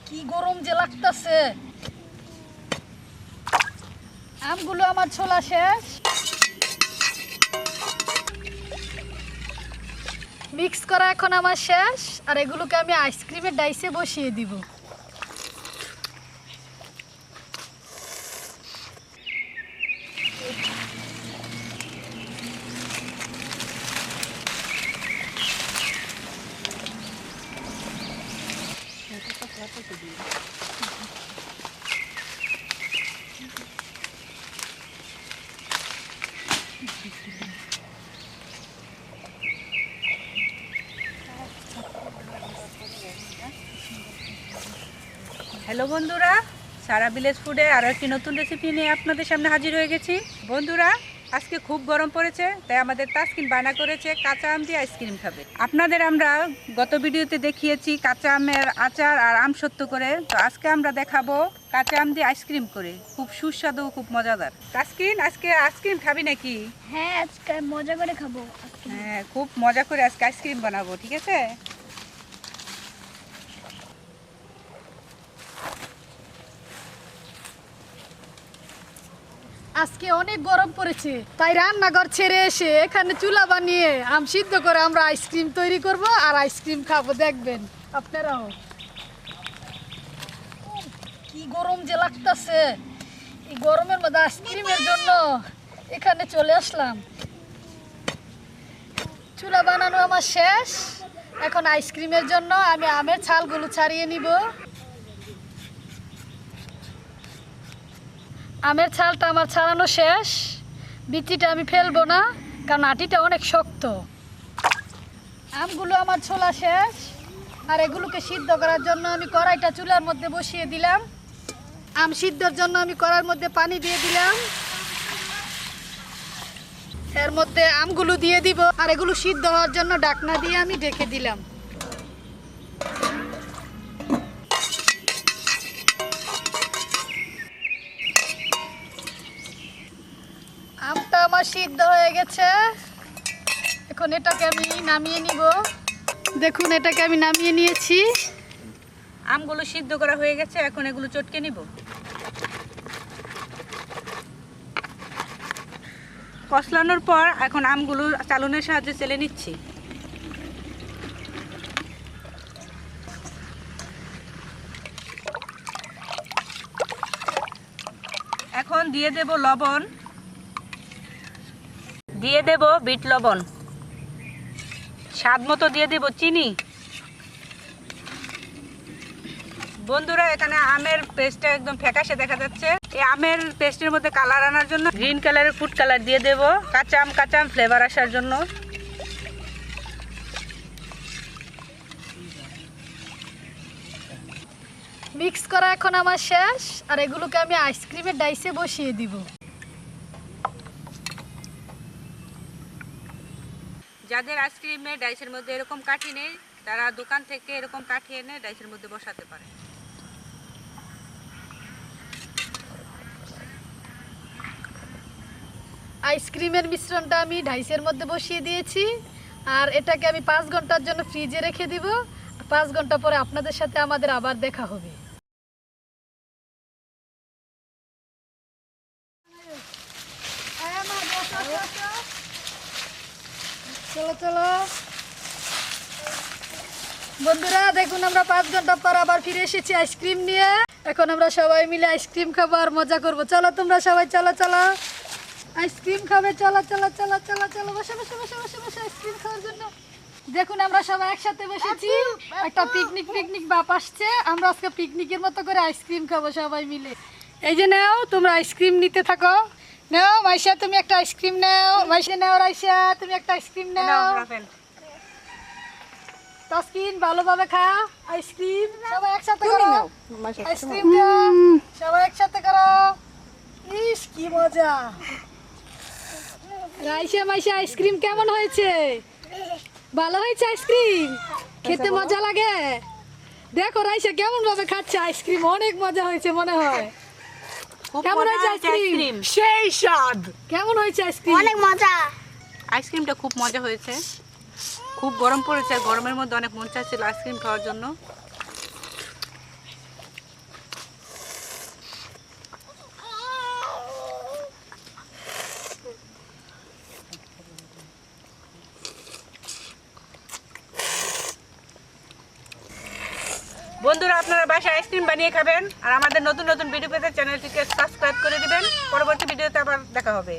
কি গরম যে লাগতেছে। আমগুলো আমার ছোলা শেষ, মিক্স করা এখন আমার শেষ। আর এগুলোকে আমি আইসক্রিমের ডাইসে বসিয়ে দিব। হ্যালো বন্ধুরা, সারা ভিলেজ ফুডে আরও একটি নতুন রেসিপি নিয়ে আপনাদের সামনে হাজির হয়ে গেছি। বন্ধুরা, আজকে খুব গরম পড়েছে, তাই আমাদের তাসকিন বায়না করেছে কাঁচা আম দিয়ে আইসক্রিম খাবে। আপনাদের আমরা গত ভিডিওতে দেখিয়েছি কাঁচা আমের আচার আর আম সত্য করে, তো আজকে আমরা দেখাবো কাঁচা আম দিয়ে আইসক্রিম করে। খুব সুস্বাদু, খুব মজাদার। তাসকিন, আজকে আইসক্রিম খাবি নাকি? হ্যাঁ, আজকে মজা করে খাবো। হ্যাঁ, খুব মজা করে আজকে আইসক্রিম বানাবো, ঠিক আছে? আজকে অনেক গরম পড়েছে, তাই রান্নাঘর ছেড়ে এসে এখানে চুলা বানিয়ে আম সিদ্ধ করে আমরা আইসক্রিম তৈরি করব আর আইসক্রিম খাবো। দেখবেন আপনারাও কি গরম যে লাগতেছে। এই গরমের মধ্যে আইসক্রিমের জন্য এখানে চলে আসলাম। চুলা বানানো আমার শেষ, এখন আইসক্রিমের জন্য আমি আমের ছালগুলো ছাড়িয়ে নিব। আমের ছালটা আমার ছাড়ানো শেষ, বিচিটা আমি ফেলবো না কারণ আটিটা অনেক শক্ত। আমগুলো আমার ছোলা শেষ, আর এগুলোকে সিদ্ধ করার জন্য আমি কড়াইটা চুলার মধ্যে বসিয়ে দিলাম। আম সিদ্ধর জন্য আমি কড়াইয়ের মধ্যে পানি দিয়ে দিলাম, এর মধ্যে আমগুলো দিয়ে দিব আর এগুলো সিদ্ধ হওয়ার জন্য ঢাকনা দিয়ে আমি ঢেকে দিলাম। আমটা আমার সিদ্ধ হয়ে গেছে, এখন এটাকে আমি নামিয়ে নিব। দেখুন, এটাকে আমি নামিয়ে নিয়েছি। আমগুলো সিদ্ধ করা হয়ে গেছে, এখন এগুলো চটকে নিব। কষলানোর পর এখন আমগুলো চালনের সাহায্যে চেলে নিচ্ছি। এখন দিয়ে দেব লবণ, দিয়ে দেব বিট লবণ, স্বাদ মতো দিয়ে দেব চিনি। বন্ধুরা, এখানে আমের পেস্টটা একদম ফ্যাকাশে দেখা যাচ্ছে। এই আমের পেস্টের মধ্যে কালার আনার জন্য গ্রিন কালারের ফুড কালার দিয়ে দেব, কাঁচা আম ফ্লেভার আসার জন্য। মিক্স করা এখন আমার শেষ, আর এগুলোকে আমি আইসক্রিমের ডাইসে বসিয়ে দিব। যাদের আইসক্রিমের ডাইসের মধ্যে এরকম কাঠি নেই, তারা দোকান থেকে এরকম কাঠি এনে ডাইসের মধ্যে বসাতে পারে। আইসক্রিমের মিশ্রণটা আমি ডাইসের মধ্যে বসিয়ে দিয়েছি, আর এটাকে আমি 5 ঘন্টার জন্য ফ্রিজে রেখে দিব। 5 ঘন্টা পরে আপনাদের সাথে আমাদের আবার দেখা হবে। চলো চলো বন্ধুরা, দেখুন আমরা 5 ঘন্টা পর আবার ফিরে এসেছি আইসক্রিম নিয়ে। এখন আমরা সবাই মিলে আইসক্রিম খাবো আর মজা করবো। চলো তোমরা সবাই, চলো চলো আইসক্রিম খাবে। চলো চলো চলো চলো চলো, বসে বসে বসে বসে বসে আইসক্রিম খাওয়ার জন্য। দেখুন আমরা সবাই একসাথে বসেছি, একটা পিকনিক বাপ আসছে। আমরা আজকে পিকনিকের মতো করে আইসক্রিম খাবো সবাই মিলে। এই যে নাও, তোমরা আইসক্রিম নিতে থাকো। নাও মাইশা, তুমি একটা আইসক্রিম নাও। মাইশা নাও, রাইসা তুমি একটা আইসক্রিম নাও। তাসকিন ভালোভাবে খা আইসক্রিম, সবাই একসাথে করো। আইসক্রিম সবাই একসাথে করো। ইস কি মজা। রাইসা মাইশা, আইসক্রিম কেমন হয়েছে? ভালো হয়েছে আইসক্রিম? খেতে মজা লাগে? দেখো রাইসা কেমন ভাবে খাচ্ছে আইসক্রিম, অনেক মজা হয়েছে মনে হয়। কেমন হয়েছে আইসক্রিম? সেই স্বাদ। কেমন হয়েছে আইসক্রিম? অনেক মজা। আইসক্রিমটা খুব মজা হয়েছে। খুব গরম পড়েছে, গরমের মধ্যে অনেক মন চাচ্ছিল আইসক্রিম খাওয়ার জন্য। বন্ধুরা আপনারা বাসায় আইসক্রিম বানিয়ে খাবেন আর আমাদের নতুন নতুন ভিডিও পেতে চ্যানেলটিকে সাবস্ক্রাইব করে দিবেন। পরবর্তী ভিডিওতে আবার দেখা হবে।